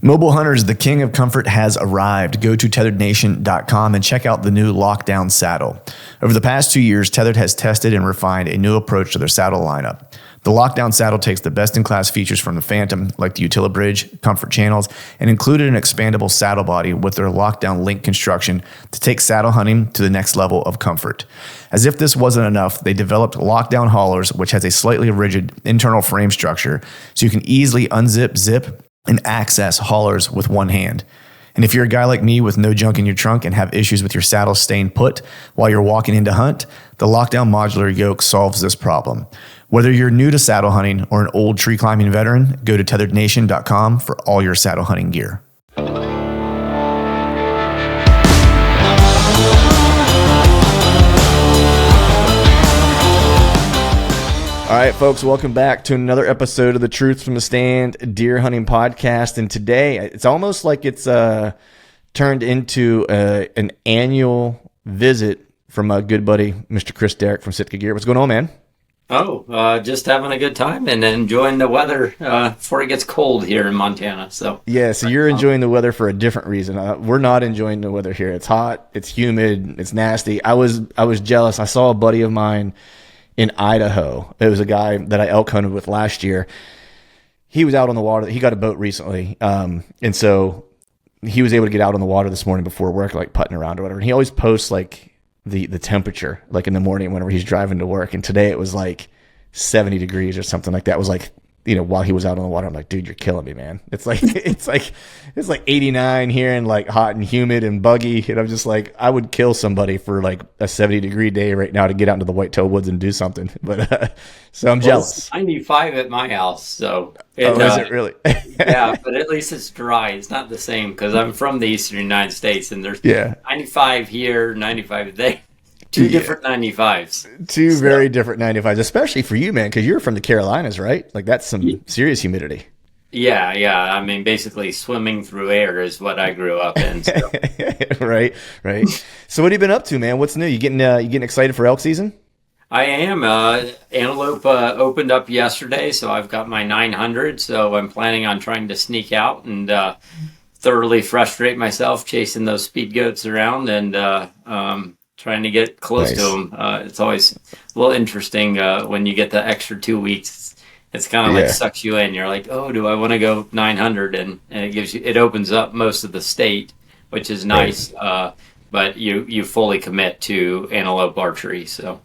Mobile hunters, the king of comfort has arrived. Go to tetherednation.com and check out the new Lockdown saddle. Over the past 2 years, Tethered has tested and refined a new approach to their saddle lineup. The Lockdown saddle takes the best-in-class features from the Phantom, like the UtiliBridge, comfort channels, and included an expandable saddle body with their Lockdown link construction to take saddle hunting to the next level of comfort. As if this wasn't enough, they developed Lockdown haulers, which has a slightly rigid internal frame structure, so you can easily unzip, zip, and access haulers with one hand. And if you're a guy like me with no junk in your trunk and have issues with your saddle staying put while you're walking in to hunt, the Lockdown modular yoke solves this problem. Whether you're new to saddle hunting or an old tree climbing veteran, go to tetherednation.com for all your saddle hunting gear. All right, folks, welcome back to another episode of the Truth from the Stand Deer Hunting Podcast. And today, it's almost like it's turned into an annual visit from my good buddy, Mr. Chris Derrick from Sitka Gear. What's going on, man? Just having a good time and enjoying the weather before it gets cold here in Montana. So you're enjoying the weather for a different reason. We're not enjoying the weather here. It's hot, it's humid, it's nasty. I was jealous. I saw a buddy of mine in Idaho. It was a guy that I elk hunted with last year. He was out on the water. He got a boat recently. And so he was able to get out on the water this morning before work, like putting around or whatever. And he always posts like the temperature, like in the morning whenever he's driving to work. And today it was like 70 degrees or something like that. It was like, while he was out on the water, I'm like, dude, you're killing me, man. It's like 89 here and like hot and humid and buggy. And I'm just like, I would kill somebody for like a 70-degree day right now to get out into the whitetail woods and do something. But so I'm jealous. It's 95 at my house. So is it really? Yeah, but at least it's dry. It's not the same because I'm from the eastern United States and there's 95 here, 95 there. Two different 95s. Two very different 95s, especially for you, man, because you're from the Carolinas, right? Like that's some serious humidity. Yeah. I mean, basically swimming through air is what I grew up in. So. Right. So what have you been up to, man? What's new? You getting excited for elk season? I am. Antelope opened up yesterday, so I've got my 900. So I'm planning on trying to sneak out and thoroughly frustrate myself chasing those speed goats around and trying to get close to them. It's always a little interesting when you get the extra 2 weeks. It's kind of like sucks you in. You're like, oh, do I want to go 900? And it opens up most of the state, which is nice. Right. But you fully commit to antelope archery. So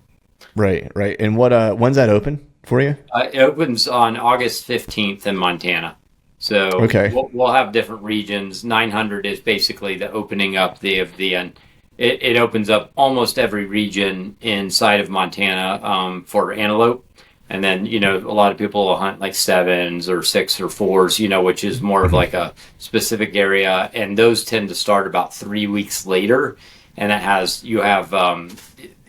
right. And when's that open for you? It opens on August 15th in Montana. So we'll have different regions. 900 is basically the opening up the It opens up almost every region inside of Montana for antelope. And then, a lot of people will hunt like 7s or 6 or 4s, which is more of like a specific area. And those tend to start about 3 weeks later. And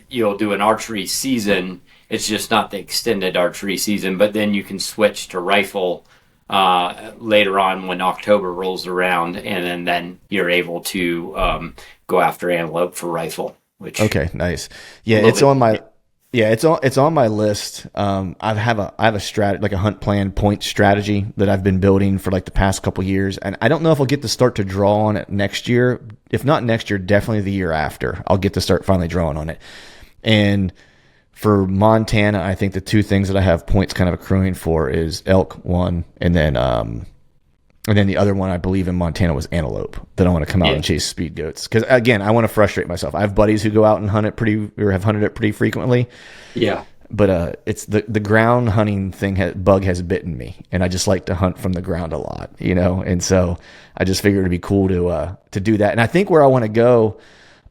you'll do an archery season. It's just not the extended archery season. But then you can switch to rifle later on when October rolls around. And then you're able to go after antelope for rifle. Nice. Yeah, it's on my it's on my list. I have a like a hunt plan point strategy that I've been building for like the past couple years, and I don't know if I'll get to start to draw on it next year. If not next year, definitely the year after. I'll get to start finally drawing on it. And for Montana, I think the two things that I have points kind of accruing for is elk, one, and then the other one I believe in Montana was antelope that I want to come out and chase speed goats. Because again, I want to frustrate myself. I have buddies who go out and hunt it have hunted it pretty frequently. Yeah. But it's the ground hunting bug has bitten me, and I just like to hunt from the ground a lot, And so I just figured it'd be cool to do that. And I think where I want to go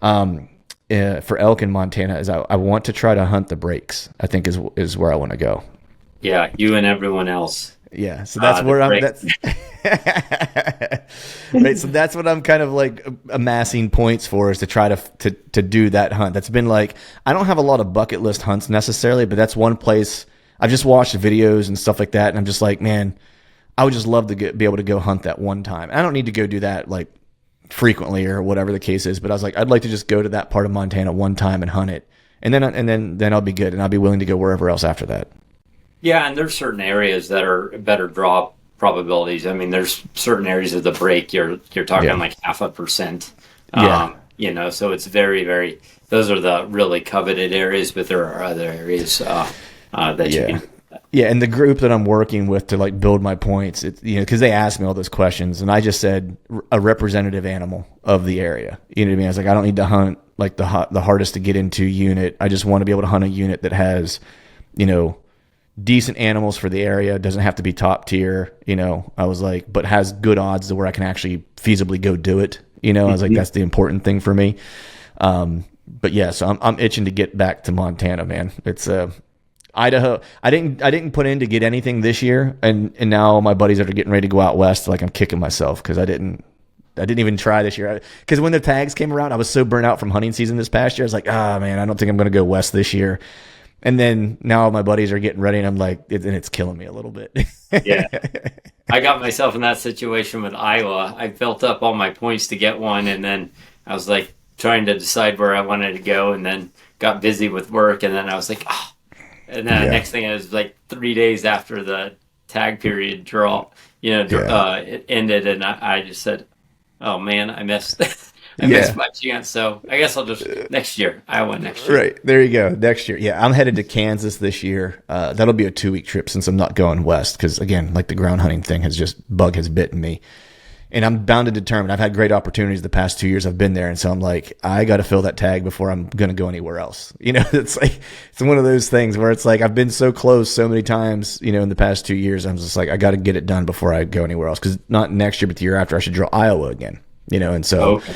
for elk in Montana is I want to try to hunt the breaks. I think is where I want to go. Yeah, you and everyone else. Yeah, so that's where I'm. That's right. So that's what I'm kind of like amassing points for, is to try to do that hunt. That's been like, I don't have a lot of bucket list hunts necessarily, but that's one place I've just watched videos and stuff like that, and I'm just like, man, I would just love to be able to go hunt that one time. I don't need to go do that like frequently or whatever the case is, but I was like, I'd like to just go to that part of Montana one time and hunt it, and then I'll be good, and I'll be willing to go wherever else after that. Yeah, and there's certain areas that are better draw probabilities. I mean, there's certain areas of the break you're talking like 0.5%. Yeah. So it's very, very. Those are the really coveted areas, but there are other areas that you can. Yeah, and the group that I'm working with to like build my points, because they asked me all those questions, and I just said a representative animal of the area. You know what I mean? I was like, I don't need to hunt like the hardest to get into unit. I just want to be able to hunt a unit that has, decent animals for the area. It doesn't have to be top tier. I was like, but has good odds to where I can actually feasibly go do it. I was like, that's the important thing for me. But yeah, so I'm itching to get back to Montana, man. It's Idaho. I didn't put in to get anything this year, and now my buddies are getting ready to go out west. Like I'm kicking myself because I didn't even try this year. Because when the tags came around, I was so burnt out from hunting season this past year. I was like, man, I don't think I'm going to go west this year. And then now my buddies are getting ready, and I'm like, it's killing me a little bit. Yeah, I got myself in that situation with Iowa. I built up all my points to get one, and then I was like trying to decide where I wanted to go, and then got busy with work, and then I was like, and then the next thing is like 3 days after the tag period it ended, and I just said, oh man, I missed my chance. So I guess I'll just next year, Iowa next year. Right. There you go. Next year. Yeah. I'm headed to Kansas this year. That'll be a 2-week trip since I'm not going west. Cause again, like the ground hunting thing has bitten me, and I'm bound to determine. I've had great opportunities the past 2 years I've been there. And so I'm like, I got to fill that tag before I'm going to go anywhere else. It's like, it's one of those things where it's like, I've been so close so many times, in the past 2 years. I'm just like, I got to get it done before I go anywhere else. Cause not next year, but the year after I should draw Iowa again, and so, okay.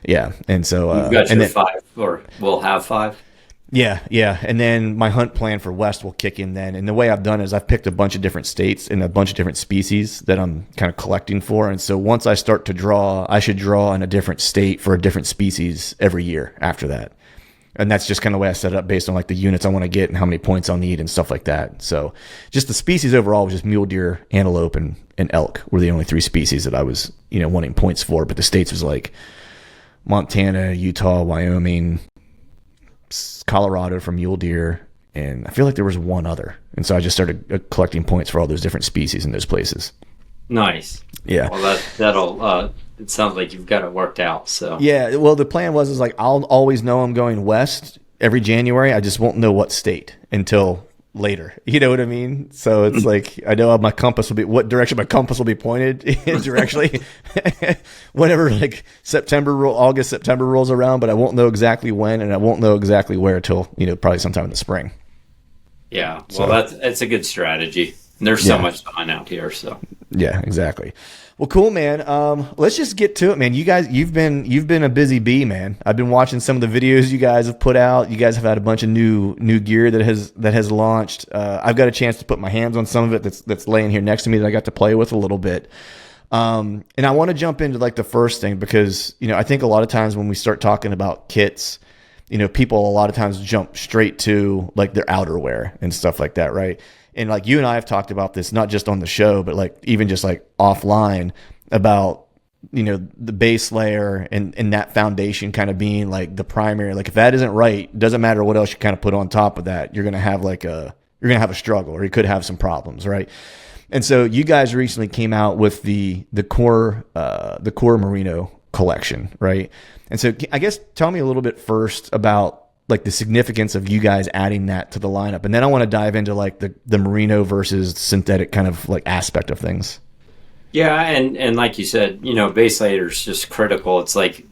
Yeah. And so, you've got your 5, or we'll have 5. Yeah. Yeah. And then my hunt plan for West will kick in then. And the way I've done is I've picked a bunch of different states and a bunch of different species that I'm kind of collecting for. And so once I start to draw, I should draw in a different state for a different species every year after that. And that's just kind of the way I set it up based on like the units I want to get and how many points I'll need and stuff like that. So just the species overall was just mule deer, antelope, and elk were the only 3 species that I was, wanting points for. But the states was like Montana, Utah, Wyoming, Colorado for mule deer, and I feel like there was one other. And so I just started collecting points for all those different species in those places. Nice. Yeah. Well, that'll. It sounds like you've got it worked out. So yeah. Well, the plan was like I'll always know I'm going west every January. I just won't know what state until later. You know what I mean? So it's like I know my compass will be what direction my compass will be pointed in directly whenever like August, September rolls around, but I won't know exactly when, and I won't know exactly where till probably sometime in the spring. Yeah, well, that's a good strategy. And there's so much fun out here. So yeah, exactly. Well, cool, man. Let's just get to it, man. You guys, you've been a busy bee, man. I've been watching some of the videos you guys have put out. You guys have had a bunch of new gear that has launched. I've got a chance to put my hands on some of it that's laying here next to me that I got to play with a little bit. And I want to jump into like the first thing because I think a lot of times when we start talking about kits, people a lot of times jump straight to like their outerwear and stuff like that, right? And like you and I have talked about this, not just on the show, but like even just like offline about, the base layer and that foundation kind of being like the primary. Like if that isn't right, doesn't matter what else you kind of put on top of that, you're going to have a struggle, or you could have some problems, right? And so you guys recently came out with the core Merino collection, right? And so I guess tell me a little bit first about like the significance of you guys adding that to the lineup. And then I want to dive into like the merino versus synthetic kind of like aspect of things. Yeah. And like you said, base layer is just critical. It's like,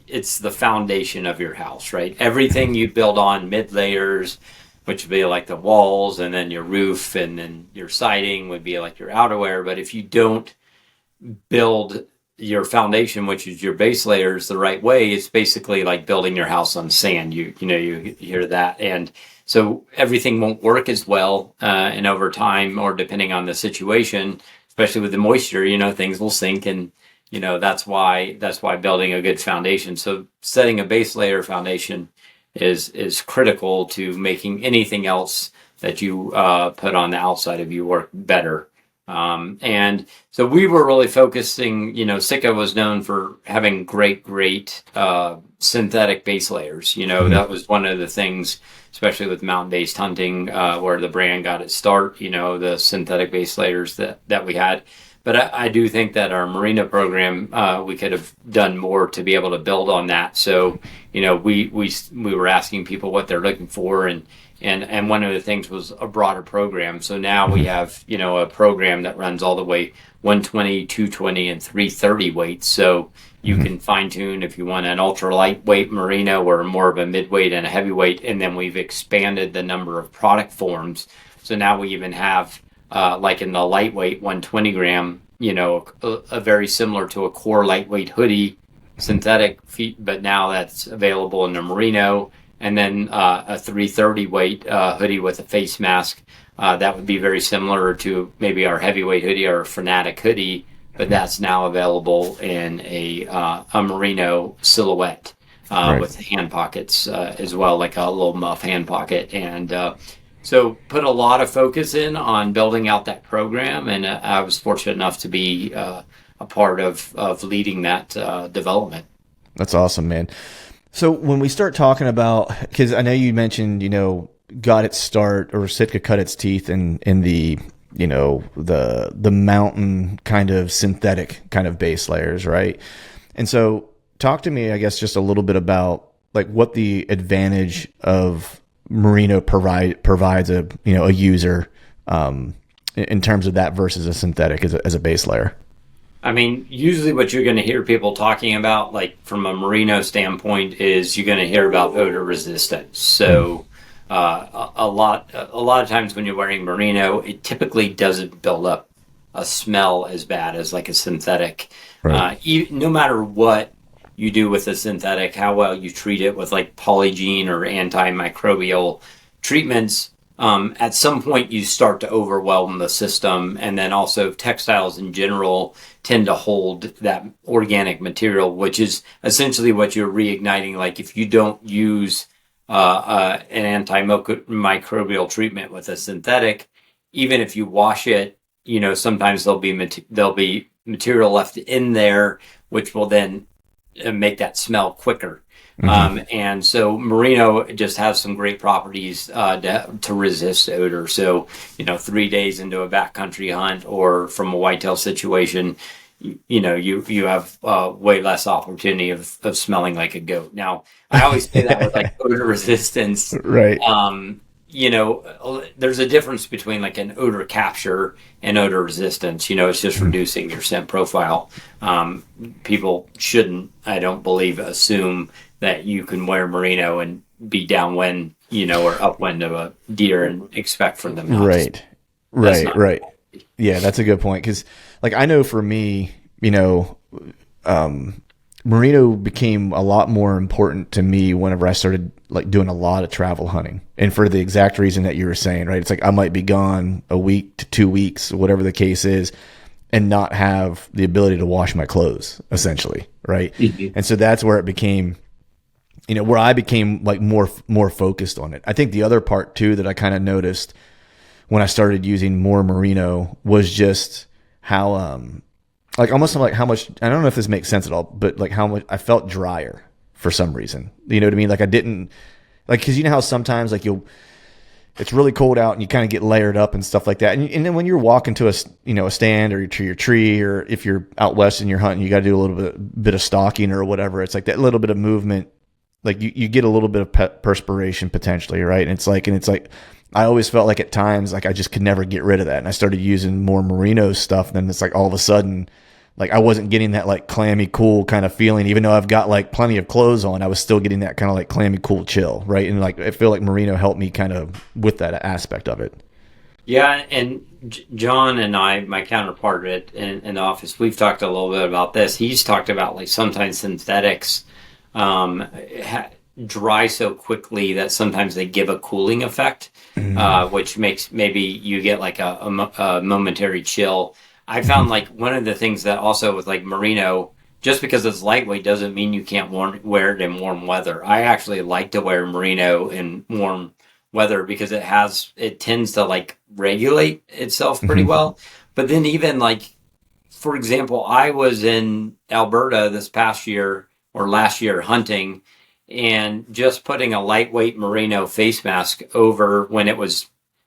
it's the foundation of your house, right? Everything you build on mid layers, which would be like the walls, and then your roof, and then your siding would be like your outerwear. But if you don't build your foundation, which is your base layers, the right way, it's basically like building your house on sand. You hear that, and so everything won't work as well. And over time, or depending on the situation, especially with the moisture, things will sink, and that's why building a good foundation. So setting a base layer foundation is critical to making anything else that you put on the outside of you work better. And so we were really focusing, Sitka was known for having great synthetic base layers. That was one of the things, especially with mountain-based hunting, where the brand got its start, the synthetic base layers that we had. But I do think that our Merino program, we could have done more to be able to build on that. So, we were asking people what they're looking for, and one of the things was a broader program. So now we have, a program that runs all the way 120, 220, and 330 weights. So you can fine tune if you want an ultra lightweight Merino or more of a midweight and a heavyweight. And then we've expanded the number of product forms. So now we even have, like in the lightweight 120 gram, a very similar to a core lightweight hoodie, synthetic feet, but now that's available in the Merino. And then a 330 weight hoodie with a face mask. That would be very similar to maybe our heavyweight hoodie or Fanatic hoodie, but that's now available in a Merino silhouette with hand pockets as well, like a little muff hand pocket. And so put a lot of focus in on building out that program, and I was fortunate enough to be a part of leading that development. That's awesome, man. So when we start talking about, because I know you mentioned, got its start, or Sitka cut its teeth in the, the mountain kind of synthetic kind of base layers, right? And so talk to me, I guess, just a little bit about like what the advantage of Merino provides a user in terms of that versus a synthetic as a base layer. I mean, usually what you're going to hear people talking about, like from a Merino standpoint, is you're going to hear about odor resistance. So a lot of times when you're wearing Merino, it typically doesn't build up a smell as bad as like a synthetic. Right. No matter what you do with a synthetic, how well you treat it with like polygene or antimicrobial treatments, at some point you start to overwhelm the system. And then also textiles in general tend to hold that organic material, which is essentially what you're reigniting. Like if you don't use an antimicrobial treatment with a synthetic, even if you wash it, sometimes there'll be material left in there, which will then make that smell quicker. And so Merino just has some great properties to resist odor. So, 3 days into a backcountry hunt or from a whitetail situation, you have way less opportunity of smelling like a goat. Now, I always say that with like odor resistance. Right. There's a difference between like an odor capture and odor resistance. It's just reducing your scent profile. People shouldn't, I don't believe, assume that you can wear Merino and be downwind, or upwind of a deer and expect for them. Right. Yeah, that's a good point. Because, like, I know for me, Merino became a lot more important to me whenever I started like doing a lot of travel hunting, and for the exact reason that you were saying, right? It's like I might be gone a week to 2 weeks, whatever the case is, and not have the ability to wash my clothes, essentially, right? Mm-hmm. And so that's where it became, where I became like more focused on it. I think the other part too that I kind of noticed when I started using more Merino was just how like almost like how much, I don't know if this makes sense at all, but like how much I felt drier for some reason. You know what I mean? Like I didn't, like, cause how sometimes like it's really cold out and you kind of get layered up and stuff like that. And then when you're walking to a stand or to your tree, or if you're out west and you're hunting, you got to do a little bit of stalking or whatever. It's like that little bit of movement, like you get a little bit of perspiration potentially. Right. And it's like, I always felt like at times, like I just could never get rid of that. And I started using more Merino stuff. Then it's like all of a sudden, like I wasn't getting that like clammy, cool kind of feeling, even though I've got like plenty of clothes on, I was still getting that kind of like clammy, cool chill. Right. And like, I feel like Merino helped me kind of with that aspect of it. Yeah. And John and I, my counterpart in the office, we've talked a little bit about this. He's talked about like sometimes synthetics, dry so quickly that sometimes they give a cooling effect, which makes maybe you get like a momentary chill. I found like one of the things that also with like Merino, just because it's lightweight doesn't mean you can't wear it in warm weather. I actually like to wear Merino in warm weather because it tends to like regulate itself pretty well. But then even like, for example, I was in Alberta this past year or last year hunting, and just putting a lightweight Merino face mask over when it was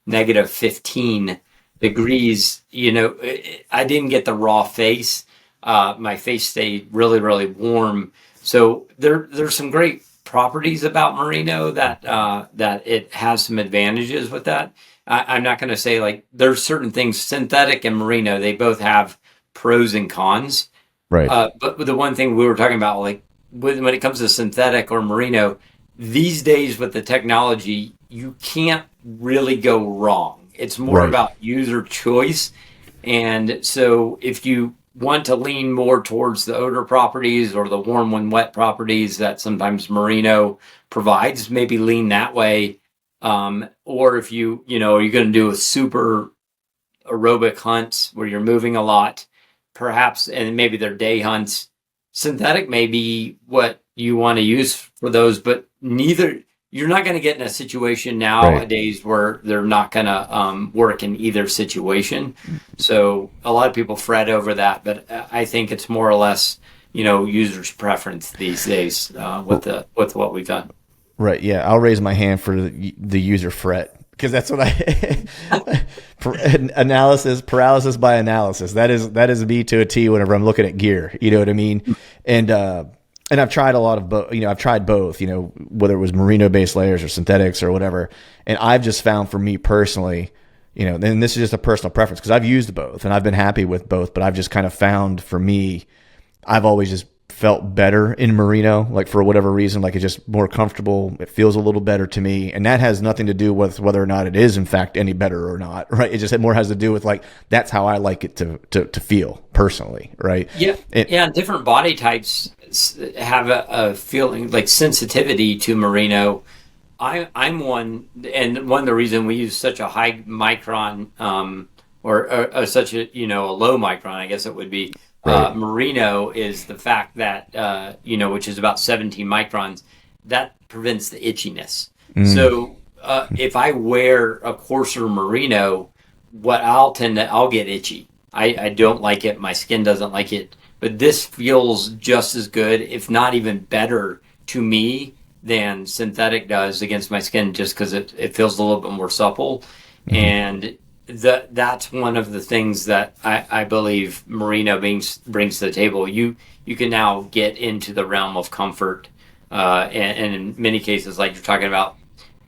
-15 degrees, I didn't get the raw face. My face stayed really, really warm. So there's some great properties about merino that it has some advantages with that. I'm not going to say like there's certain things synthetic and merino, they both have pros and cons. Right. But the one thing we were talking about, like when it comes to synthetic or merino, these days with the technology, you can't really go wrong. It's more about user choice. And so if you want to lean more towards the odor properties or the warm when wet properties that sometimes merino provides, maybe lean that way. Or if you're going to do a super aerobic hunts where you're moving a lot, perhaps, and maybe they're day hunts, synthetic may be what you want to use for those, but you're not going to get in a situation nowadays where they're not going to work in either situation. So a lot of people fret over that, but I think it's more or less, users' preference these days with what we've done. Right. Yeah. I'll raise my hand for the user fret, because that's what analysis paralysis by analysis. That is me to a T whenever I'm looking at gear. You know what I mean? And I've tried a lot of both. I've tried both. Whether it was merino based layers or synthetics or whatever. And I've just found for me personally, and this is just a personal preference because I've used both and I've been happy with both. But I've just kind of found for me, I've always just felt better in merino, like for whatever reason, like it's just more comfortable. It feels a little better to me. And that has nothing to do with whether or not it is in fact any better or not, right? It just more has to do with like, that's how I like it to feel personally, right? Yeah. Different body types have a feeling like sensitivity to merino. I'm one, and one of the reason we use such a high micron, or such a low micron, I guess it would be, merino, is the fact that which is about 17 microns, that prevents the itchiness. So if I wear a coarser merino, I'll get itchy. I don't like it. My skin doesn't like it. But this feels just as good, if not even better, to me than synthetic does against my skin, just because it feels a little bit more supple. And that's one of the things that I believe merino brings to the table. You can now get into the realm of comfort, and in many cases, like you're talking about,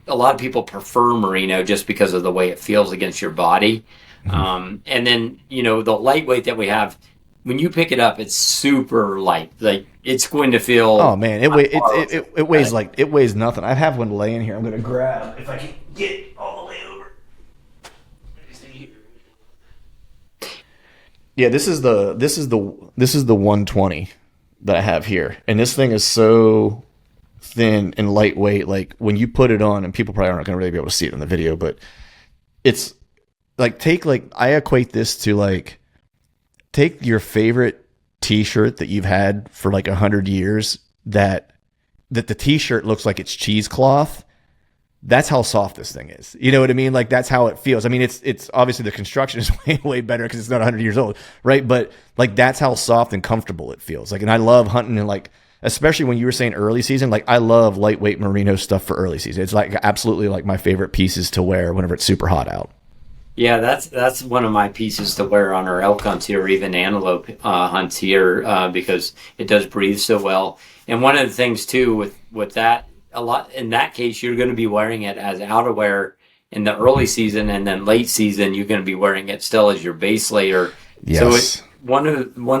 a lot of people prefer merino just because of the way it feels against your body. And then the lightweight that we have, when you pick it up, it's super light. Like it's going to feel. Oh man, it weighs nothing. I have one laying here. I'm going to grab if I can get all the way over. Yeah, this is the 120 that I have here, and this thing is so thin and lightweight. Like when you put it on, and people probably aren't going to really be able to see it in the video, but it's like I equate this to like take your favorite T-shirt that you've had for like 100 years that the T-shirt looks like it's cheesecloth. That's how soft this thing is. You know what I mean? Like that's how it feels. I mean, it's obviously the construction is way better because it's not 100 years old, right? But like that's how soft and comfortable it feels. Like, and I love hunting, and like especially when you were saying early season, like I love lightweight merino stuff for early season. It's like absolutely like my favorite pieces to wear whenever it's super hot out. Yeah, that's one of my pieces to wear on our elk hunts here, or even antelope hunts here, because it does breathe so well. And one of the things too with that, a lot in that case, you're going to be wearing it as outerwear in the early season, and then late season you're going to be wearing it still as your base layer. Yes. So it's one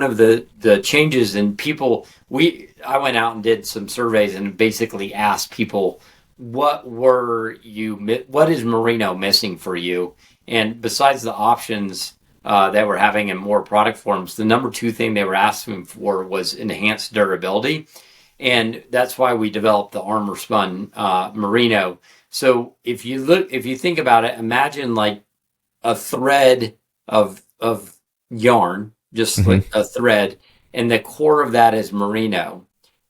of the changes in people. I went out and did some surveys and basically asked people, what is merino missing for you? And besides the options that we're having in more product forms, the number 2 thing they were asking for was enhanced durability. And that's why we developed the armor spun merino. So if you think about it, imagine like a thread of yarn, just like a thread, and the core of that is merino.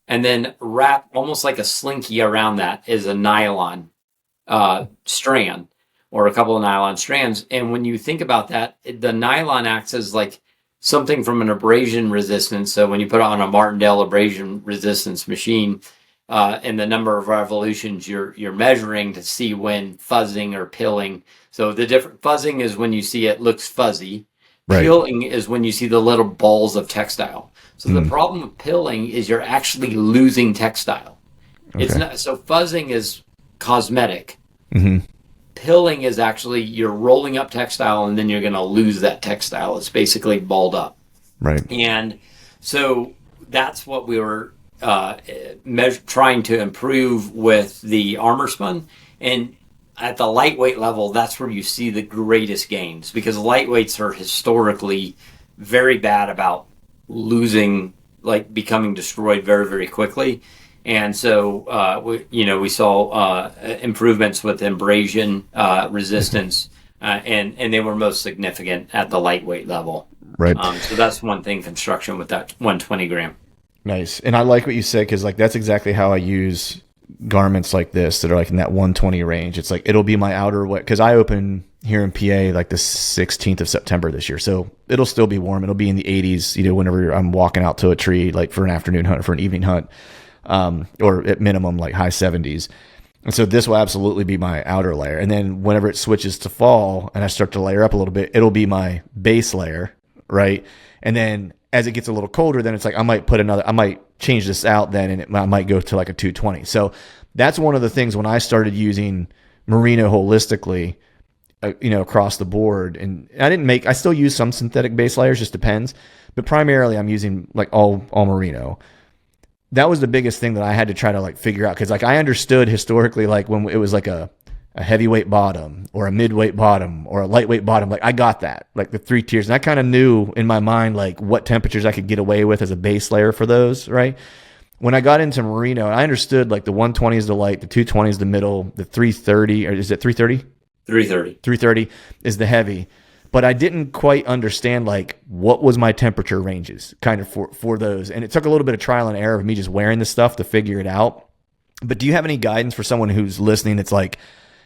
And then wrap almost like a slinky around that is a nylon strand, or a couple of nylon strands. And when you think about that, the nylon acts as like something from an abrasion resistance. So when you put it on a Martindale abrasion resistance machine, and the number of revolutions you're measuring to see when fuzzing or pilling. So the different fuzzing is when you see it looks fuzzy. Right. Pilling is when you see the little balls of textile. So the Mm. problem with pilling is you're actually losing textile. It's Okay. not so fuzzing is cosmetic. Hmm. Pilling is actually you're rolling up textile and then you're going to lose that textile. It's basically balled up. Right. And so that's what we were trying to improve with the armor spun. And at the lightweight level, that's where you see the greatest gains, because lightweights are historically very bad about losing, like becoming destroyed very, very quickly. And so, we saw improvements with abrasion resistance, and they were most significant at the lightweight level. Right. So that's one thing, construction with that 120 gram. Nice. And I like what you said, because like that's exactly how I use garments like this that are like in that 120 range. It's like it'll be my outer weight, because I open here in PA like the 16th of September this year, so it'll still be warm. It'll be in the 80s, whenever I'm walking out to a tree, like for an afternoon hunt or for an evening hunt, or at minimum like high 70s. And so this will absolutely be my outer layer. And then whenever it switches to fall and I start to layer up a little bit, it'll be my base layer, right? And then as it gets a little colder, then it's like I might change this out then, and I might go to like a 220. So that's one of the things when I started using merino holistically, across the board. And I still use some synthetic base layers, just depends. But primarily I'm using like all merino. That was the biggest thing that I had to try to like figure out, because like I understood historically, like when it was like a heavyweight bottom or a midweight bottom or a lightweight bottom, like I got that, like the 3 tiers, and I kind of knew in my mind like what temperatures I could get away with as a base layer for those, right? When I got into merino, I understood like the 120 is the light, the 220 is the middle, the 330, or is it 330? 330. 330 is the heavy. But I didn't quite understand like what was my temperature ranges kind of for those. And it took a little bit of trial and error of me just wearing this stuff to figure it out. But do you have any guidance for someone who's listening that's like,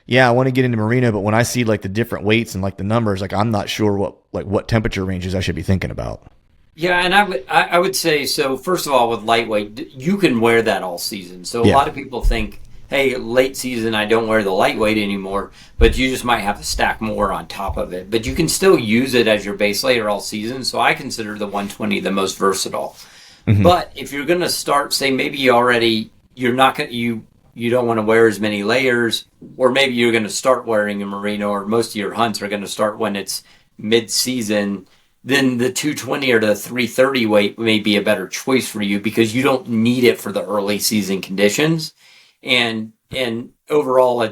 yeah, I want to get into merino, but when I see like the different weights and like the numbers, like I'm not sure what temperature ranges I should be thinking about? Yeah, and I would say, so first of all, with lightweight, you can wear that all season. So a lot of people think, hey, late season, I don't wear the lightweight anymore, but you just might have to stack more on top of it. But you can still use it as your base layer all season. So I consider the 120 the most versatile. Mm-hmm. But if you're going to start, say maybe you're not going to, you don't want to wear as many layers, or maybe you're going to start wearing a merino, or most of your hunts are going to start when it's mid-season, then the 220 or the 330 weight may be a better choice for you, because you don't need it for the early season conditions. And overall,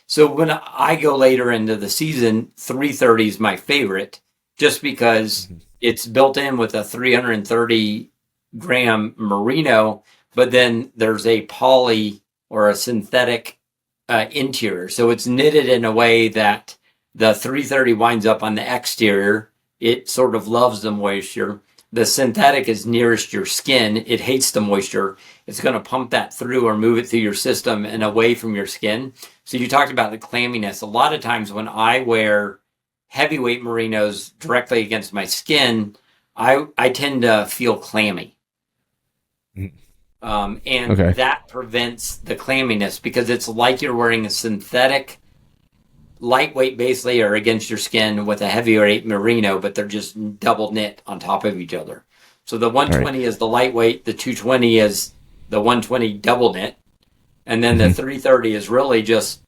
so when I go later into the season, 330 is my favorite, just because it's built in with a 330 gram merino, but then there's a poly or a synthetic interior. So it's knitted in a way that the 330 winds up on the exterior. It sort of loves the moisture. The synthetic is nearest your skin. It hates the moisture. It's going to pump that through or move it through your system and away from your skin. So you talked about the clamminess. A lot of times when I wear heavyweight merinos directly against my skin, I tend to feel clammy. That prevents the clamminess, because it's like you're wearing a synthetic lightweight base layer against your skin with a heavyweight merino, but they're just double knit on top of each other. So the 120 is the lightweight, the 220 is the 120 double knit, and then the 330 is really just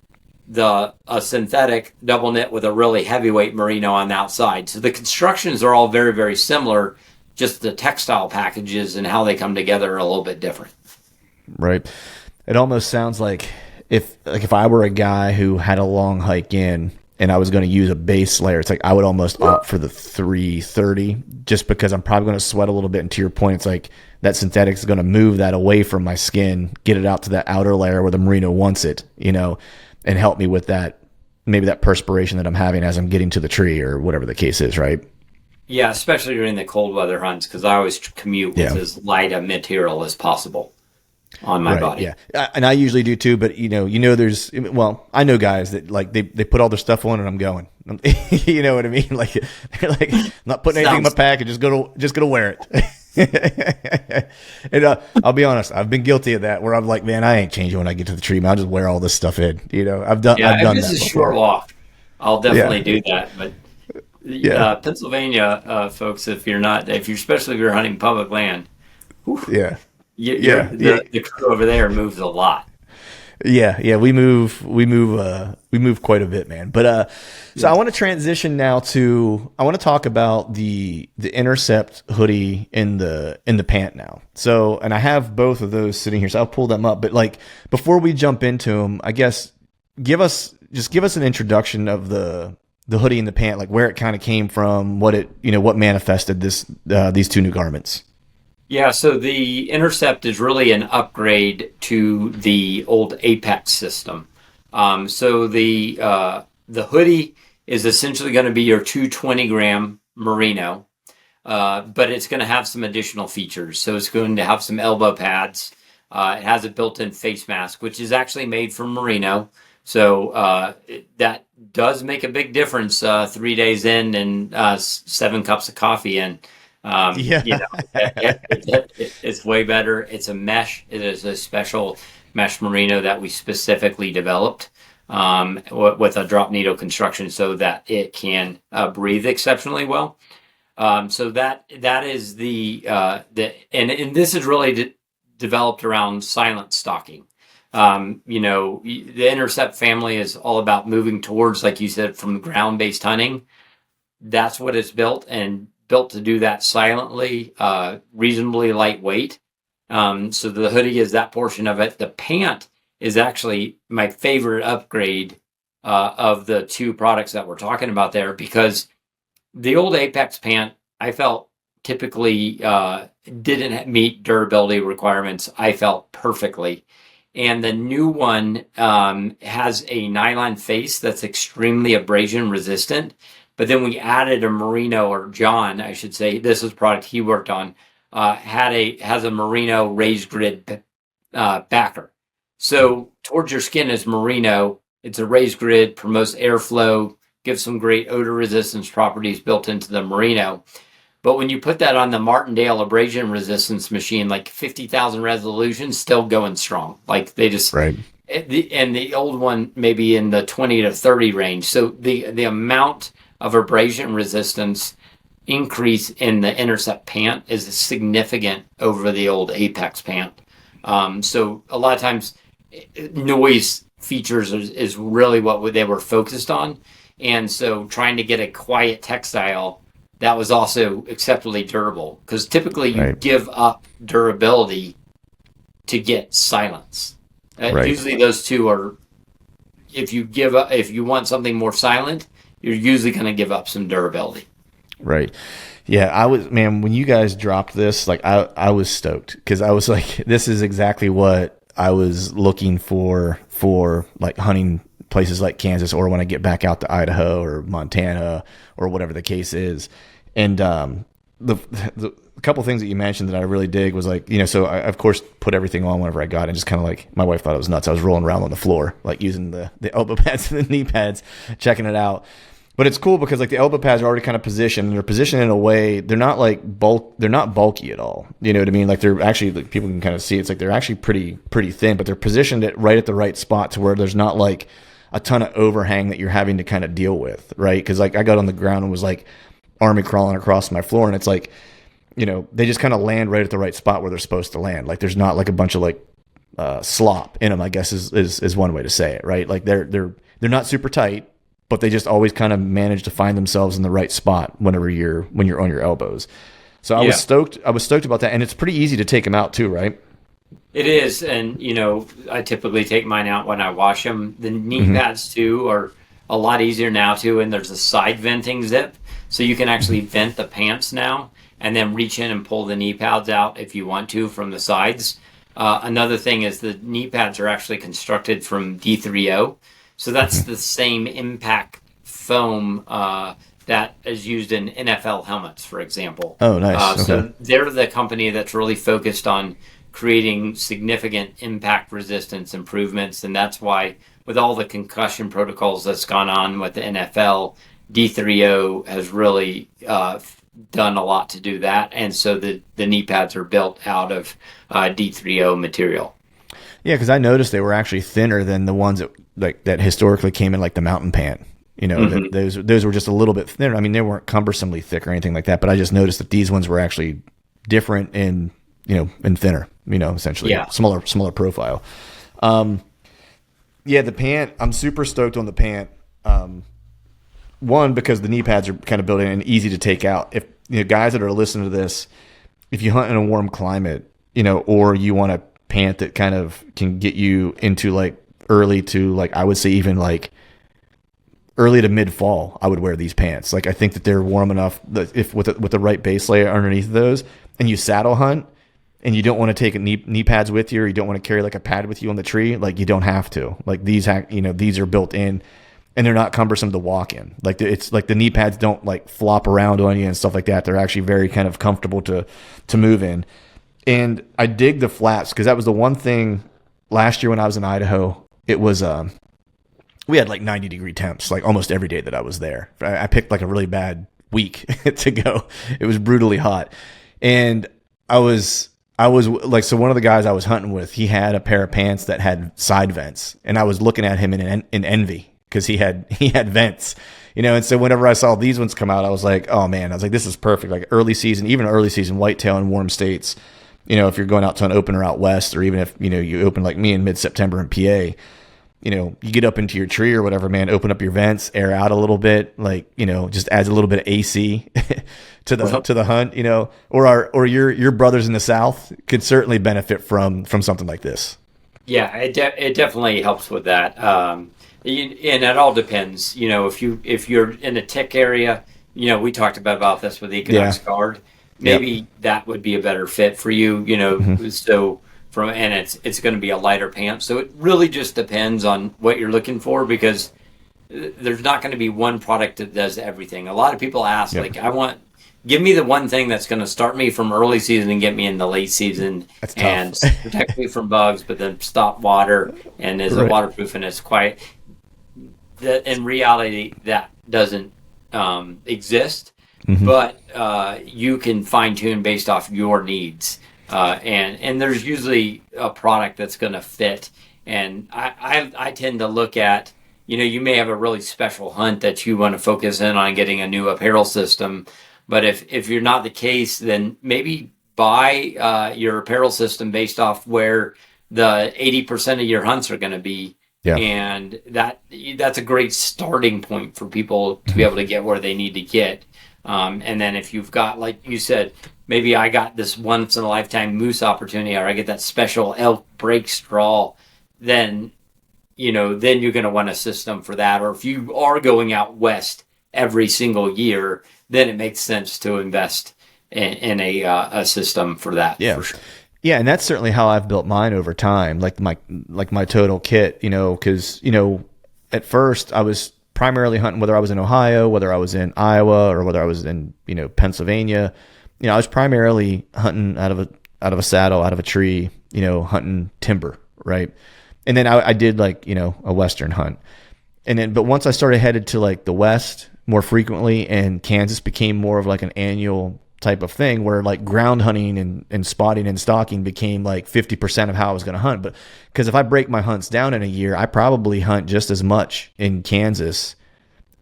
a synthetic double knit with a really heavyweight merino on the outside. So the constructions are all very, very similar, just the textile packages and how they come together are a little bit different. Right. It almost sounds like if I were a guy who had a long hike in and I was going to use a base layer, it's like I would almost opt for the 330, just because I'm probably going to sweat a little bit. And to your point, it's like that synthetic is going to move that away from my skin, get it out to that outer layer where the merino wants it, and help me with that, maybe that perspiration that I'm having as I'm getting to the tree or whatever the case is, right? Yeah, especially during the cold weather hunts, because I always commute with as light a material as possible on my body. Yeah, and I usually do too. But there's I know guys that like they put all their stuff on and I'm going. You know what I mean? Like they're like, I'm not putting anything in my pack and just gonna wear it. And I'll be honest, I've been guilty of that where I'm like, man, I ain't changing when I get to the treatment. I'll just wear all this stuff in. I've done Yeah, if that this is before. short walk, I'll Yeah, definitely do that. But yeah, Pennsylvania, folks, if you're especially if you're hunting public land, whew, yeah, you're yeah, yeah. the crew over there moves a lot. Yeah. We move quite a bit, man. But so I want to transition now to I want to talk about the Intercept hoodie in the pant now. So, and I have both of those sitting here, so I'll pull them up. But like before we jump into them, I guess give us an introduction of the hoodie and the pant, like where it kind of came from, what manifested these two new garments. Yeah, so the Intercept is really an upgrade to the old Apex system. So the hoodie is essentially going to be your 220-gram merino, but it's going to have some additional features. So it's going to have some elbow pads. It has a built-in face mask, which is actually made from merino. So that does make a big difference 3 days in and 7 cups of coffee in. Yeah. It's way better. It's a mesh. It is a special mesh merino that we specifically developed with a drop needle construction so that it can breathe exceptionally well. So that is and this is really developed around silent stocking. The Intercept family is all about moving towards, like you said, from ground-based hunting. That's what it's built to do that silently, reasonably lightweight. So the hoodie is that portion of it. The pant is actually my favorite upgrade of the two products that we're talking about there, because the old Apex pant, I felt typically didn't meet durability requirements. I felt perfectly. And the new one has a nylon face that's extremely abrasion resistant. But then we added a merino, or John, I should say, this is a product he worked on, has a merino raised grid backer. So towards your skin is merino. It's a raised grid, promotes airflow, gives some great odor resistance properties built into the merino. But when you put that on the Martindale abrasion resistance machine, like 50,000 resolution, still going strong. Like they just, Right. And the old one maybe in the 20 to 30 range. So the amount of abrasion resistance increase in the Intercept pant is significant over the old Apex pant. So a lot of times noise features is really what they were focused on. And so trying to get a quiet textile that was also acceptably durable, because typically you Right. give up durability to get silence. Right. Usually those two are, if you want something more silent, you're usually going to give up some durability. Right. Yeah, when you guys dropped this, like I was stoked because I was like, this is exactly what I was looking for like hunting places like Kansas, or when I get back out to Idaho or Montana or whatever the case is. And the couple things that you mentioned that I really dig was like, so I of course put everything on whenever I got it, and just kind of like, my wife thought it was nuts. I was rolling around on the floor, like using the elbow pads and the knee pads, checking it out. But it's cool because like the elbow pads are already kind of positioned, and they're positioned in a way, they're not bulky at all. You know what I mean? Like they're actually, like, people can kind of see, it's like they're actually pretty thin, but they're positioned right at the right spot to where there's not like a ton of overhang that you're having to kind of deal with, right? Because like I got on the ground and was like army crawling across my floor, and it's like, they just kind of land right at the right spot where they're supposed to land. Like there's not like a bunch of like slop in them, I guess is one way to say it, right? Like they're not super tight, but they just always kind of manage to find themselves in the right spot when you're on your elbows. So I was stoked about that, and it's pretty easy to take them out too, right? It is, and I typically take mine out when I wash them. The knee pads too are a lot easier now too, and there's a side venting zip, so you can actually vent the pants now, and then reach in and pull the knee pads out if you want to from the sides. Another thing is the knee pads are actually constructed from D3O, so that's the same impact foam that is used in NFL helmets, for example. Oh, nice. So they're the company that's really focused on creating significant impact resistance improvements, and that's why with all the concussion protocols that's gone on with the NFL, D3O has really done a lot to do that, and so the knee pads are built out of D3O material. Yeah, because I noticed they were actually thinner than the ones that historically came in like the mountain pant. That those were just a little bit thinner. I mean, they weren't cumbersomely thick or anything like that, but I just noticed that these ones were actually different and thinner. Essentially, smaller profile. Yeah, the pant. I'm super stoked on the pant. One, because the knee pads are kind of built in and easy to take out. If guys that are listening to this, if you hunt in a warm climate, or you want a pant that kind of can get you into like early to like, I would say even like early to mid fall, I would wear these pants. Like I think that they're warm enough that if with the right base layer underneath those, and you saddle hunt and you don't want to take knee pads with you, or you don't want to carry like a pad with you on the tree, like you don't have to. Like these are built in. And they're not cumbersome to walk in. Like it's like the knee pads don't like flop around on you and stuff like that. They're actually very kind of comfortable to move in. And I dig the flats because that was the one thing last year when I was in Idaho. It was we had like 90-degree temps like almost every day that I was there. I picked like a really bad week to go. It was brutally hot, and I was like, so one of the guys I was hunting with, he had a pair of pants that had side vents, and I was looking at him in envy. Because he had vents, and so whenever I saw these ones come out, I was like, oh man, I was like, this is perfect. Like early season whitetail in warm states, if you're going out to an opener out west, or even if, you open like me in mid-September in PA, you get up into your tree or whatever, man, open up your vents, air out a little bit, like, just adds a little bit of AC to the hunt, or your brothers in the South could certainly benefit from something like this. Yeah, it definitely helps with that. And it all depends, if you're in a tick area, we talked about this with Equinox Guard, maybe that would be a better fit for you, so and it's going to be a lighter pant. So it really just depends on what you're looking for, because there's not going to be one product that does everything. A lot of people ask, give me the one thing that's going to start me from early season and get me in the late season and protect me from bugs, but then stop water and is it waterproof and it's quiet. In reality, that doesn't exist, but you can fine tune based off your needs, and there's usually a product that's going to fit. And I tend to look at, you may have a really special hunt that you want to focus in on getting a new apparel system, but if you're not the case, then maybe buy your apparel system based off where the 80% of your hunts are going to be. Yeah. And that's a great starting point for people to be able to get where they need to get. And then if you've got, like you said, maybe I got this once in a lifetime moose opportunity, or I get that special elk break straw, then you're going to want a system for that. Or if you are going out west every single year, then it makes sense to invest in a system for that. Yeah. For sure. Yeah, and that's certainly how I've built mine over time, like my total kit, because, at first I was primarily hunting, whether I was in Ohio, whether I was in Iowa, or whether I was in, Pennsylvania. I was primarily hunting out of a saddle, out of a tree, hunting timber, right? And then I did like, a Western hunt. But once I started headed to like the West more frequently, and Kansas became more of like an annual type of thing, where like ground hunting and spotting and stalking became like 50% of how I was going to hunt. But because if I break my hunts down in a year, I probably hunt just as much in Kansas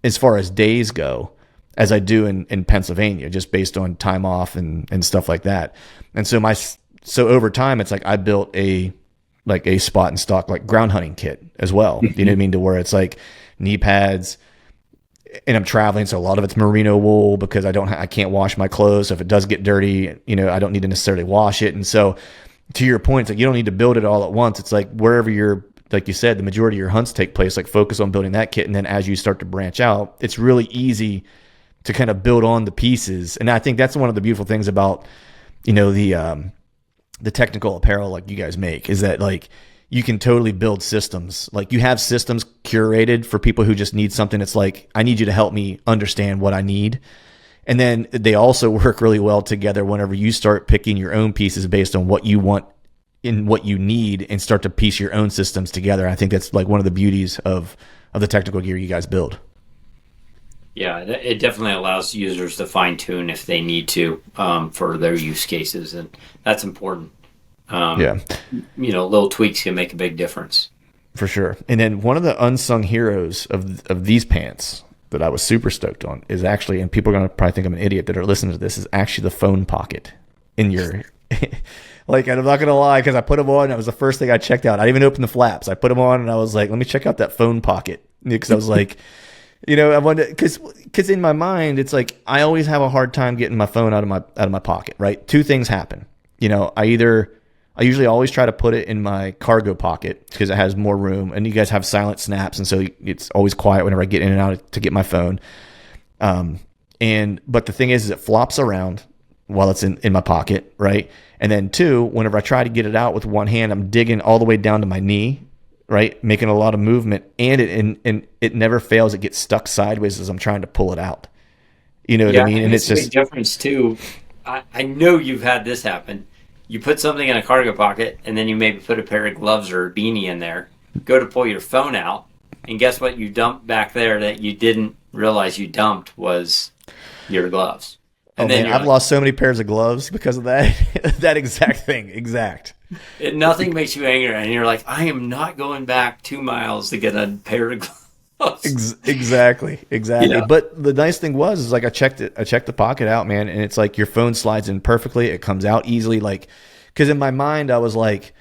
as far as days go as I do in Pennsylvania, just based on time off and stuff like that. And so over time, it's like I built a spot and stalk, like ground hunting kit as well. You know what I mean? To where it's like knee pads, and I'm traveling, so a lot of it's merino wool, because I can't wash my clothes. So if it does get dirty, I don't need to necessarily wash it. And so, to your point, it's like you don't need to build it all at once. It's like wherever like you said, the majority of your hunts take place, like focus on building that kit, and then as you start to branch out, it's really easy to kind of build on the pieces. And I think that's one of the beautiful things about, the technical apparel like you guys make, is that like you can totally build systems. Like you have systems curated for people who just need something. It's like, I need you to help me understand what I need. And then they also work really well together whenever you start picking your own pieces based on what you want and what you need, and start to piece your own systems together. I think that's like one of the beauties of the technical gear you guys build. Yeah, it definitely allows users to fine tune if they need to for their use cases, and that's important. Yeah, Um, little tweaks can make a big difference. for sure. And then one of the unsung heroes of these pants that I was super stoked on is actually, and people are going to probably think I'm an idiot that are listening to this, is actually the phone pocket in your. Like, I'm not going to lie, because I put them on. That was the first thing I checked out. I didn't even open the flaps. I put them on and I was like, let me check out that phone pocket. Because I was like, I wanted, because in my mind, it's like I always have a hard time getting my phone out of my pocket, right? Two things happen. I usually always try to put it in my cargo pocket because it has more room, and you guys have silent snaps, and so it's always quiet whenever I get in and out to get my phone. But the thing is it flops around while it's in my pocket, right? And then two, whenever I try to get it out with one hand, I'm digging all the way down to my knee, right? Making a lot of movement, and it never fails. It gets stuck sideways as I'm trying to pull it out. You know what I mean? And it's a just big difference too. I know you've had this happen. You put something in a cargo pocket, and then you maybe put a pair of gloves or a beanie in there. Go to pull your phone out, and guess what? You dumped back there that you didn't realize you dumped was your gloves. And then I've lost so many pairs of gloves because of that. That exact thing. nothing makes you angrier, and you're like, I am not going back 2 miles to get a pair of gloves. Exactly. Yeah. But the nice thing is like I checked the pocket out, man, and it's like your phone slides in perfectly. It comes out easily, like, because in my mind I was like,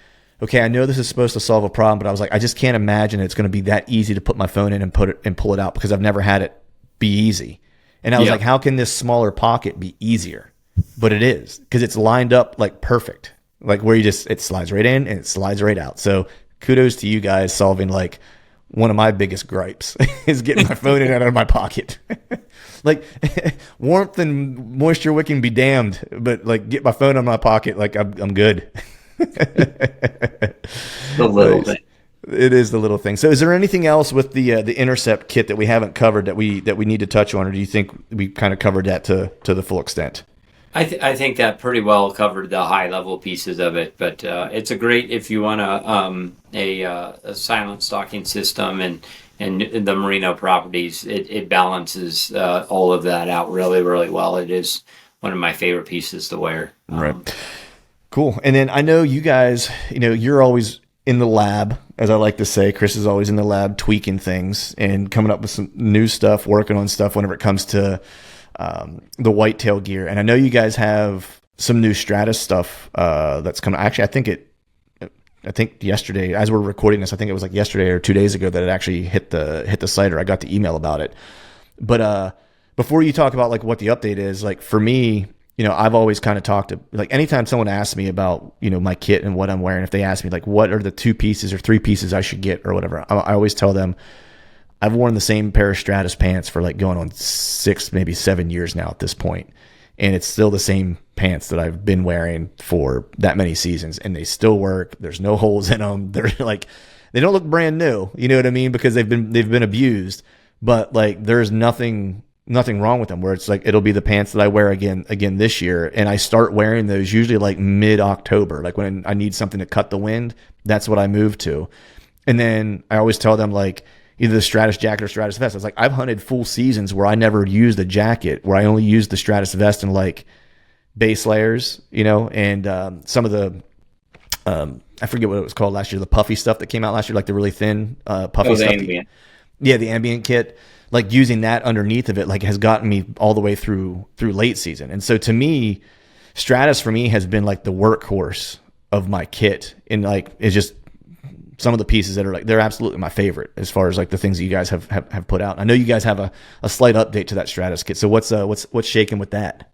okay, I know this is supposed to solve a problem, but I was like, I just can't imagine it's going to be that easy to put my phone in and pull it out, because I've never had it be easy. And I was like, how can this smaller pocket be easier? But it is, because it's lined up like perfect, like where it slides right in and it slides right out. So kudos to you guys solving like one of my biggest gripes is getting my phone in and out of my pocket. Like, warmth and moisture wicking be damned, but like get my phone in my pocket, like I'm good. The little thing. It is the little thing. So is there anything else with the Intercept kit that we haven't covered that we need to touch on, or do you think we kind of covered that to the full extent? I think that pretty well covered the high level pieces of it, but it's a great if you want a silent stocking system and the merino properties. It balances all of that out really, really well. It is one of my favorite pieces to wear. Right. Cool. And then I know you guys, you're always in the lab, as I like to say. Chris is always in the lab tweaking things and coming up with some new stuff, working on stuff whenever it comes to the whitetail gear. And I know you guys have some new Stratus stuff that's coming. Actually, I think yesterday, as we're recording this, I think it was like yesterday or 2 days ago that it actually hit the site, or I got the email about it. But before you talk about like what the update is, like for me, I've always kind of talked to, like, anytime someone asks me about, my kit and what I'm wearing, if they ask me like, what are the 2 pieces or 3 pieces I should get or whatever, I always tell them I've worn the same pair of Stratus pants for like going on 6, maybe 7 years now at this point. And it's still the same pants that I've been wearing for that many seasons, and they still work. There's no holes in them. They're like, they don't look brand new. You know what I mean? Because they've been abused, but like there's nothing wrong with them, where it's like, it'll be the pants that I wear again this year. And I start wearing those usually like mid-October, like when I need something to cut the wind. That's what I move to. And then I always tell them like either the Stratus jacket or Stratus vest. I was like, I've hunted full seasons where I never used a jacket, where I only used the Stratus vest and like base layers, and some of the, I forget what it was called last year, the puffy stuff that came out last year, like the really thin puffy stuff. Ambient. The ambient kit. Like using that underneath of it, like has gotten me all the way through late season. And so to me, Stratus for me has been like the workhorse of my kit. And like, it's just some of the pieces that are like, they're absolutely my favorite as far as like the things that you guys have put out. I know you guys have a slight update to that Stratus kit. So what's shaking with that?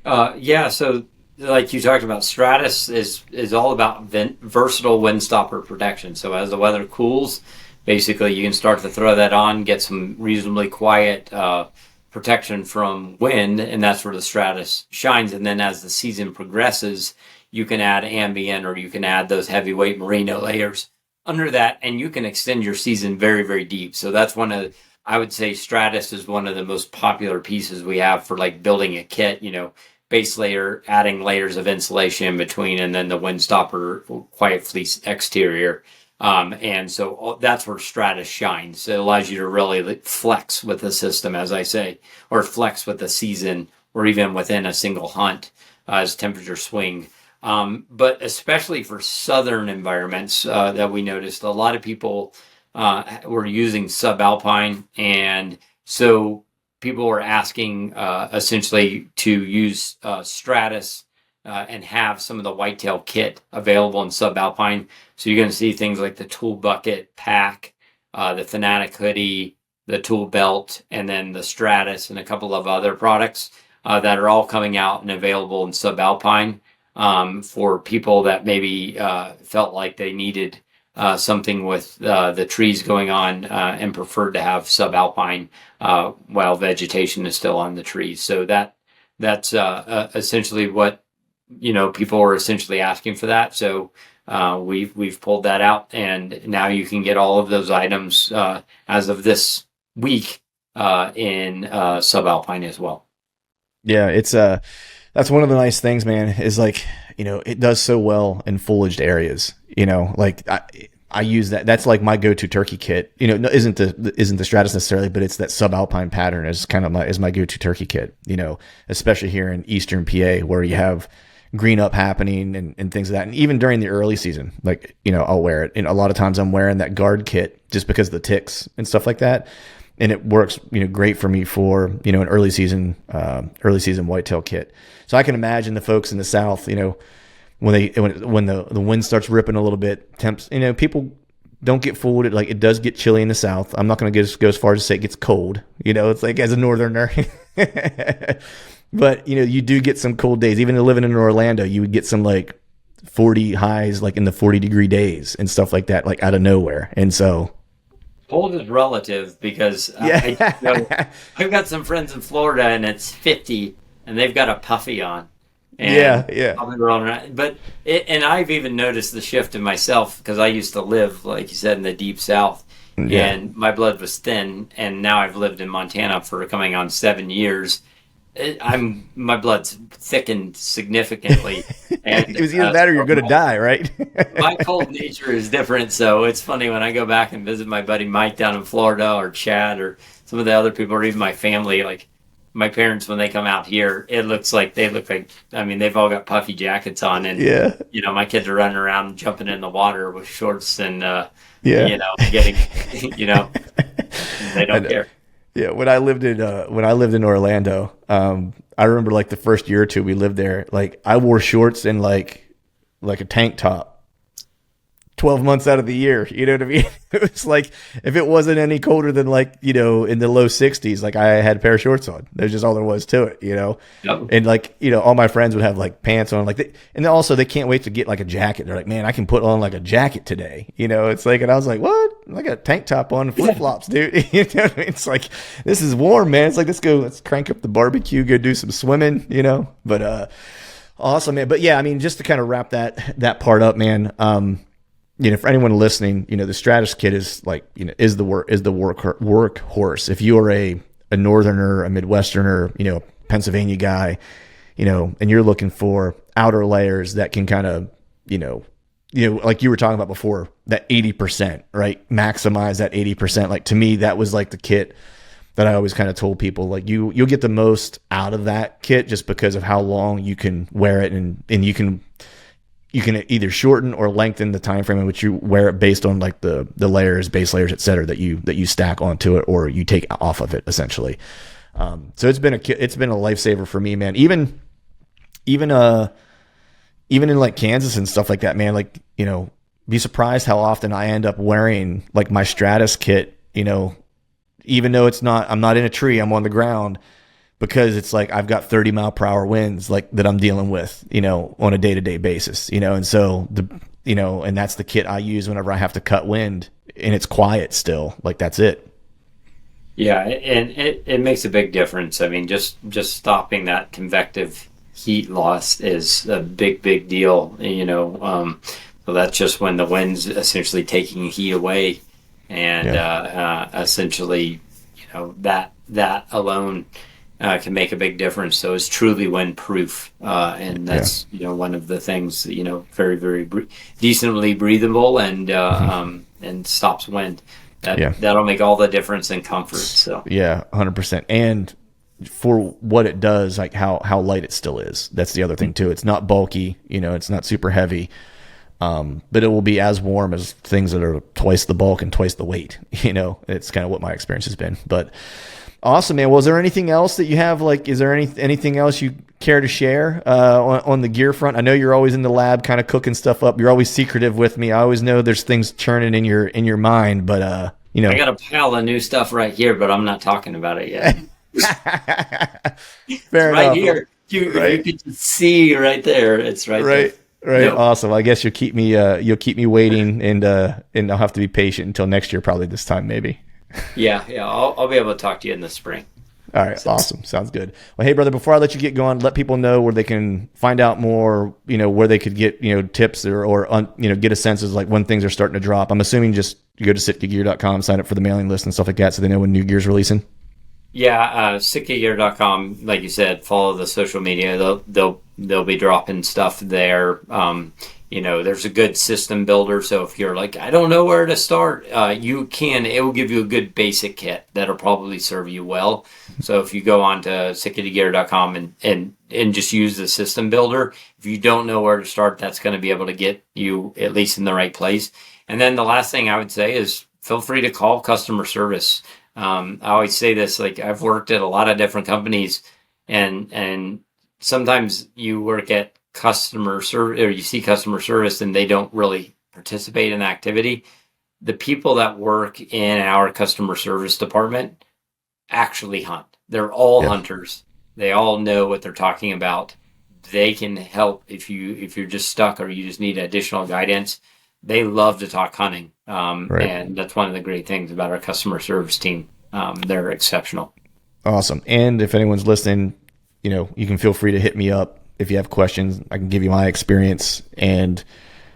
So like you talked about, Stratus is all about versatile windstopper protection. So as the weather cools, basically, you can start to throw that on, get some reasonably quiet protection from wind, and that's where the Stratus shines. And then as the season progresses, you can add ambient, or you can add those heavyweight merino layers under that, and you can extend your season very, very deep. So that's I would say Stratus is one of the most popular pieces we have for like building a kit, base layer, adding layers of insulation in between, and then the windstopper quiet fleece exterior. And so that's where Stratus shines. It allows you to really like flex with the system, as I say, or flex with the season, or even within a single hunt as temperatures swing. But especially for southern environments that we noticed, a lot of people were using subalpine. And so people were asking essentially to use Stratus and have some of the whitetail kit available in subalpine. So you're going to see things like the tool bucket pack, the Fanatic hoodie, the tool belt, and then the Stratus and a couple of other products that are all coming out and available in subalpine for people that maybe felt like they needed something with the trees going on and preferred to have subalpine while vegetation is still on the trees. So that's essentially what people are essentially asking for that. So we've pulled that out, and now you can get all of those items as of this week in subalpine as well. Yeah, it's that's one of the nice things, man, is like, it does so well in foliaged areas. Like I use that. That's like my go-to turkey kit. Isn't the Stratus necessarily, but it's that subalpine pattern is kind of my go-to turkey kit. Especially here in Eastern PA where you have green up happening and things like that. And even during the early season, like, I'll wear it. And a lot of times I'm wearing that guard kit just because of the ticks and stuff like that. And it works, great for me for, an early season whitetail kit. So I can imagine the folks in the South, when the wind starts ripping a little bit, temps, people don't get fooled. It does get chilly in the South. I'm not going to go as far as to say it gets cold. It's like, as a Northerner, but you do get some cold days. Even living in Orlando, you would get some like 40 highs, like in the 40-degree days and stuff like that, like out of nowhere. And so cold is relative because I've got some friends in Florida and it's 50 and they've got a puffy on. And I'll be rolling around. And I've even noticed the shift in myself because I used to live, like you said, in the deep South. Yeah. And my blood was thin. And now I've lived in Montana for coming on 7 years. My blood's thickened significantly. And it was either that or you're going to die, right? My cold nature is different. So it's funny when I go back and visit my buddy Mike down in Florida, or Chad, or some of the other people, or even my family, like my parents, when they come out here, they look like, they've all got puffy jackets on, and my kids are running around jumping in the water with shorts and getting they don't care. Yeah, when I lived in Orlando, I remember like the first year or two we lived there, like I wore shorts and like a tank top 12 months out of the year. You know what I mean? It was like, if it wasn't any colder than like, in the low 60s, like I had a pair of shorts on. That's just all there was to it, Yep. And like, all my friends would have like pants on, and also they can't wait to get like a jacket. They're like, man, I can put on like a jacket today. It's like, and I was like, what? I got a tank top on and flip flops, dude. You know what I mean? It's like, this is warm, man. It's like, let's crank up the barbecue, go do some swimming, but, awesome, man. But yeah, I mean, just to kind of wrap that part up, man, for anyone listening, the Stratus kit is like, is the workhorse. If you are a Northerner, a Midwesterner, Pennsylvania guy, and you're looking for outer layers that can kind of, like you were talking about before, that 80%, right? Maximize that 80%. Like, to me, that was like the kit that I always kind of told people, like, you'll get the most out of that kit just because of how long you can wear it, and you can either shorten or lengthen the time frame in which you wear it based on like the layers, base layers, et cetera, that you stack onto it or you take off of it, essentially. So it's been a lifesaver for me, man. Even in like Kansas and stuff like that, man, like, be surprised how often I end up wearing like my Stratus kit, even though I'm not in a tree, I'm on the ground, because it's like I've got 30-mile-per-hour winds like that I'm dealing with, on a day-to-day basis, and so and that's the kit I use whenever I have to cut wind, and it's quiet still. Like, that's it. Yeah, and it makes a big difference. I mean, just stopping that convective heat loss is a big deal, so that's just when the wind's essentially taking heat away, and essentially, that alone can make a big difference. So it's truly wind proof, and that's one of the things that, very very decently breathable and stops wind. That'll make all the difference in comfort. So 100%. And for what it does, like how light it still is. That's the other thing too. It's not bulky, it's not super heavy. But it will be as warm as things that are twice the bulk and twice the weight. It's kind of what my experience has been. But awesome, man. Was there anything else that you have? Like, is there anything else you care to share on the gear front? I know you're always in the lab, kind of cooking stuff up. You're always secretive with me. I always know there's things churning in your mind. But I got a pile of new stuff right here, but I'm not talking about it yet. Fair right enough. Here, you can see right there. It's right there. Right. Yep. Awesome. I guess you'll keep me waiting, and I'll have to be patient until next year, probably this time, maybe. Yeah. I'll be able to talk to you in the spring. All right. Awesome. Sounds good. Well, hey, brother, before I let you get going, let people know where they can find out more, where they could get, tips or get a sense of like when things are starting to drop. I'm assuming just you go to sitkagear.com, sign up for the mailing list and stuff like that so they know when new gear's releasing. Yeah. SitkaGear.com, like you said, follow the social media. They'll be dropping stuff there. There's a good system builder. So if you're like, I don't know where to start, it will give you a good basic kit that'll probably serve you well. So if you go on to SitkaGear.com and just use the system builder, if you don't know where to start, that's going to be able to get you at least in the right place. And then the last thing I would say is feel free to call customer service. I always say this, like I've worked at a lot of different companies and sometimes you work at customer service or you see customer service and they don't really participate in the activity. The people that work in our customer service department actually hunt. They're all hunters. They all know what they're talking about. They can help if you're just stuck or you just need additional guidance. They love to talk hunting. And that's one of the great things about our customer service team. They're exceptional. Awesome. And if anyone's listening, you can feel free to hit me up if you have questions. I can give you my experience. And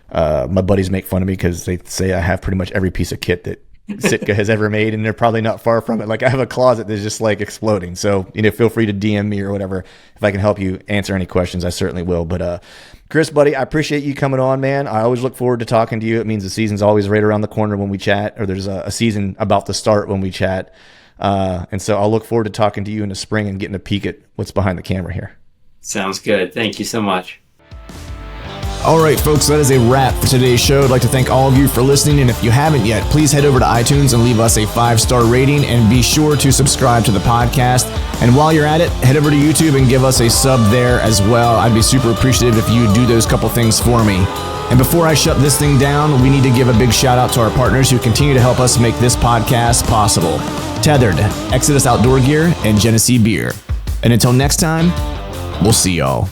my buddies make fun of me because they say I have pretty much every piece of kit that Sitka has ever made, and they're probably not far from it. Like I have a closet that's just like exploding. So, feel free to DM me or whatever. If I can help you answer any questions, I certainly will. But Chris, buddy, I appreciate you coming on, man. I always look forward to talking to you. It means the season's always right around the corner when we chat, or there's a season about to start when we chat. And so I'll look forward to talking to you in the spring and getting a peek at what's behind the camera here. Sounds good. Thank you so much. All right, folks, that is a wrap for today's show. I'd like to thank all of you for listening. And if you haven't yet, please head over to iTunes and leave us a 5-star rating, and be sure to subscribe to the podcast. And while you're at it, head over to YouTube and give us a sub there as well. I'd be super appreciative if you do those couple things for me. And before I shut this thing down, we need to give a big shout out to our partners who continue to help us make this podcast possible. Tethered, Exodus Outdoor Gear, and Genesee Beer. And until next time, we'll see y'all.